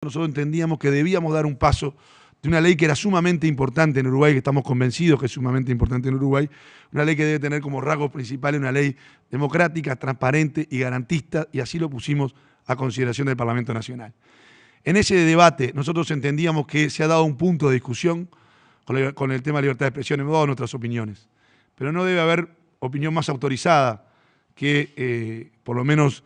Nosotros entendíamos que debíamos dar un paso de una ley que era sumamente importante en Uruguay, que estamos convencidos que es sumamente importante en Uruguay, una ley que debe tener como rasgos principales una ley democrática, transparente y garantista, y así lo pusimos a consideración del Parlamento Nacional. En ese debate nosotros entendíamos que se ha dado un punto de discusión con el tema de libertad de expresión, hemos dado nuestras opiniones, pero no debe haber opinión más autorizada que, por lo menos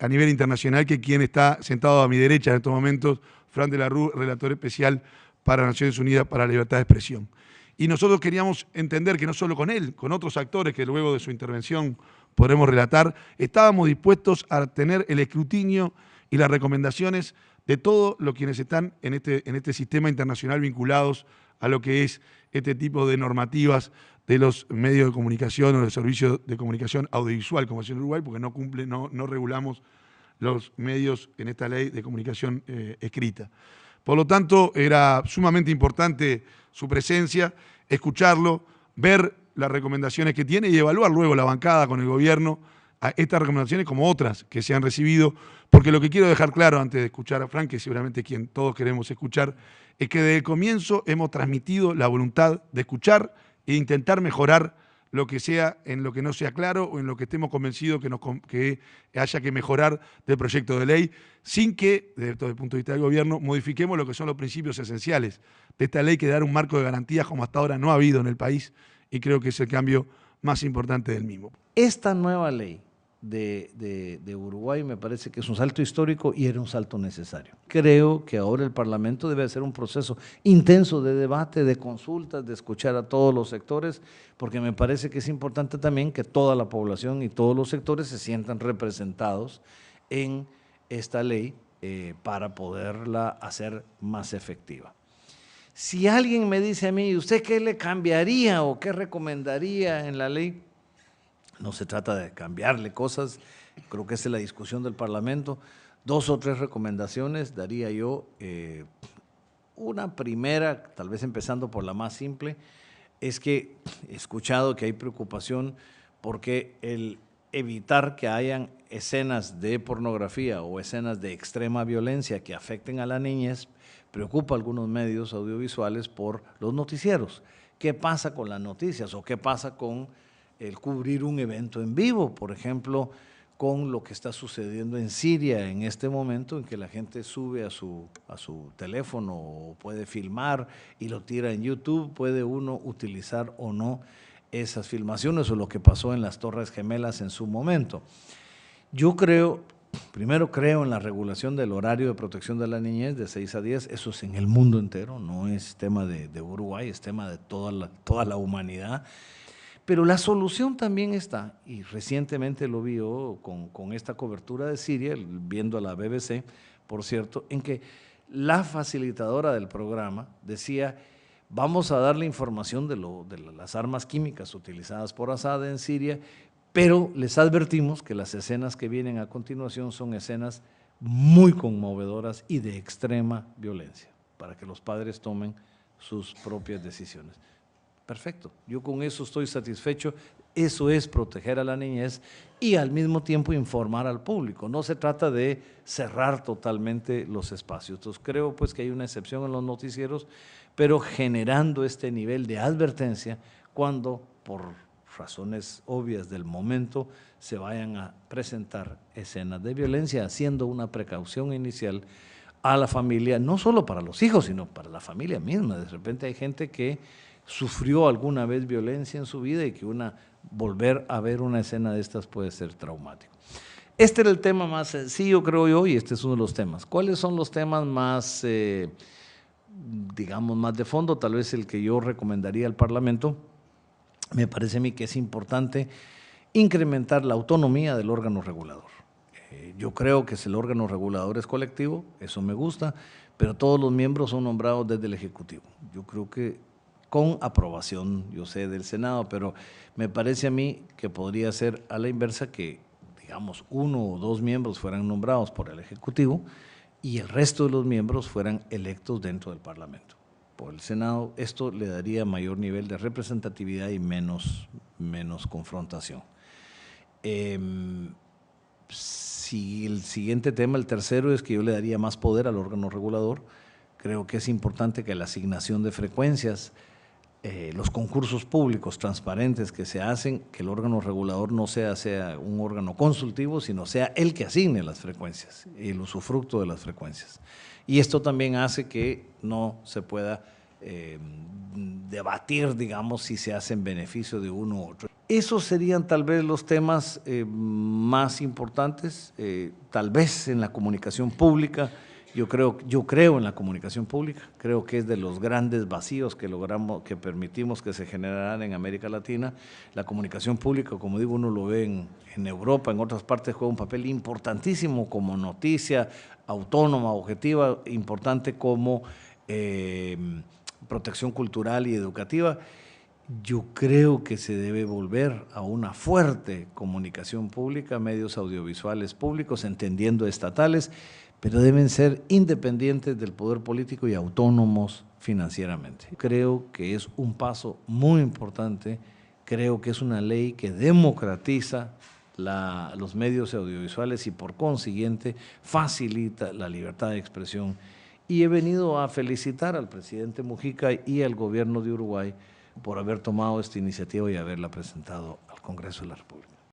a nivel internacional, que quien está sentado a mi derecha en estos momentos, Fran de la Rúa, relator especial para Naciones Unidas para la Libertad de Expresión. Y nosotros queríamos entender que no solo con él, con otros actores que luego de su intervención podremos relatar, estábamos dispuestos a tener el escrutinio y las recomendaciones de todos los quienes están en este sistema internacional vinculados a lo que es este tipo de normativas de los medios de comunicación o del servicio de comunicación audiovisual, como es en Uruguay, porque no regulamos los medios en esta ley de comunicación escrita. Por lo tanto, era sumamente importante su presencia, escucharlo, ver las recomendaciones que tiene y evaluar luego la bancada con el gobierno a estas recomendaciones como otras que se han recibido, porque lo que quiero dejar claro antes de escuchar a Frank, que seguramente quien todos queremos escuchar, es que desde el comienzo hemos transmitido la voluntad de escuchar e intentar mejorar lo que sea, en lo que no sea claro o en lo que estemos convencidos que haya que mejorar del proyecto de ley, sin que, desde el punto de vista del gobierno, modifiquemos lo que son los principios esenciales de esta ley, que dar un marco de garantías como hasta ahora no ha habido en el país, y creo que es el cambio más importante del mismo. Esta nueva ley de Uruguay me parece que es un salto histórico y era un salto necesario. Creo que ahora el Parlamento debe hacer un proceso intenso de debate, de consultas, de escuchar a todos los sectores, porque me parece que es importante también que toda la población y todos los sectores se sientan representados en esta ley para poderla hacer más efectiva. Si alguien me dice a mí, ¿usted qué le cambiaría o qué recomendaría en la ley? No se trata de cambiarle cosas, creo que esa es la discusión del Parlamento. 2 o 3 recomendaciones daría yo. Una primera, tal vez empezando por la más simple, es que he escuchado que hay preocupación porque el evitar que hayan escenas de pornografía o escenas de extrema violencia que afecten a la niñez preocupa a algunos medios audiovisuales por los noticieros. ¿Qué pasa con las noticias o qué pasa con el cubrir un evento en vivo, por ejemplo, con lo que está sucediendo en Siria en este momento, en que la gente sube a su teléfono o puede filmar y lo tira en YouTube, puede uno utilizar o no esas filmaciones, o lo que pasó en las Torres Gemelas en su momento. Yo primero creo en la regulación del horario de protección de la niñez de 6 a 10, eso es en el mundo entero, no es tema de Uruguay, es tema de toda la humanidad. Pero la solución también está, y recientemente lo vi yo con esta cobertura de Siria, viendo a la BBC, por cierto, en que la facilitadora del programa decía, vamos a darle información de las armas químicas utilizadas por Assad en Siria, pero les advertimos que las escenas que vienen a continuación son escenas muy conmovedoras y de extrema violencia, para que los padres tomen sus propias decisiones. Perfecto, yo con eso estoy satisfecho, eso es proteger a la niñez y al mismo tiempo informar al público, no se trata de cerrar totalmente los espacios. Entonces creo pues que hay una excepción en los noticieros, pero generando este nivel de advertencia cuando por razones obvias del momento se vayan a presentar escenas de violencia, haciendo una precaución inicial a la familia, no solo para los hijos, sino para la familia misma. De repente hay gente que sufrió alguna vez violencia en su vida y que volver a ver una escena de estas puede ser traumático. Este era el tema más sencillo, creo yo, y este es uno de los temas. ¿Cuáles son los temas más, digamos, más de fondo? Tal vez el que yo recomendaría al Parlamento. Me parece a mí que es importante incrementar la autonomía del órgano regulador. Yo creo que si el órgano regulador es colectivo, eso me gusta, pero todos los miembros son nombrados desde el Ejecutivo. Yo creo que con aprobación, yo sé, del Senado, pero me parece a mí que podría ser a la inversa, que digamos 1 o 2 miembros fueran nombrados por el Ejecutivo y el resto de los miembros fueran electos dentro del Parlamento. Por el Senado, esto le daría mayor nivel de representatividad y menos confrontación. Si el siguiente tema, el tercero, es que yo le daría más poder al órgano regulador. Creo que es importante que la asignación de frecuencias, los concursos públicos transparentes que se hacen, que el órgano regulador no sea un órgano consultivo, sino sea el que asigne las frecuencias, el usufructo de las frecuencias. Y esto también hace que no se pueda debatir, digamos, si se hace en beneficio de uno u otro. Esos serían tal vez los temas más importantes, tal vez en la comunicación pública. Yo creo en la comunicación pública, creo que es de los grandes vacíos que permitimos que se generaran en América Latina. La comunicación pública, como digo, uno lo ve en Europa, en otras partes, juega un papel importantísimo como noticia autónoma, objetiva, importante como protección cultural y educativa. Yo creo que se debe volver a una fuerte comunicación pública, medios audiovisuales públicos, entendiendo estatales, pero deben ser independientes del poder político y autónomos financieramente. Creo que es un paso muy importante, creo que es una ley que democratiza los medios audiovisuales y por consiguiente facilita la libertad de expresión. Y he venido a felicitar al presidente Mujica y al gobierno de Uruguay por haber tomado esta iniciativa y haberla presentado al Congreso de la República.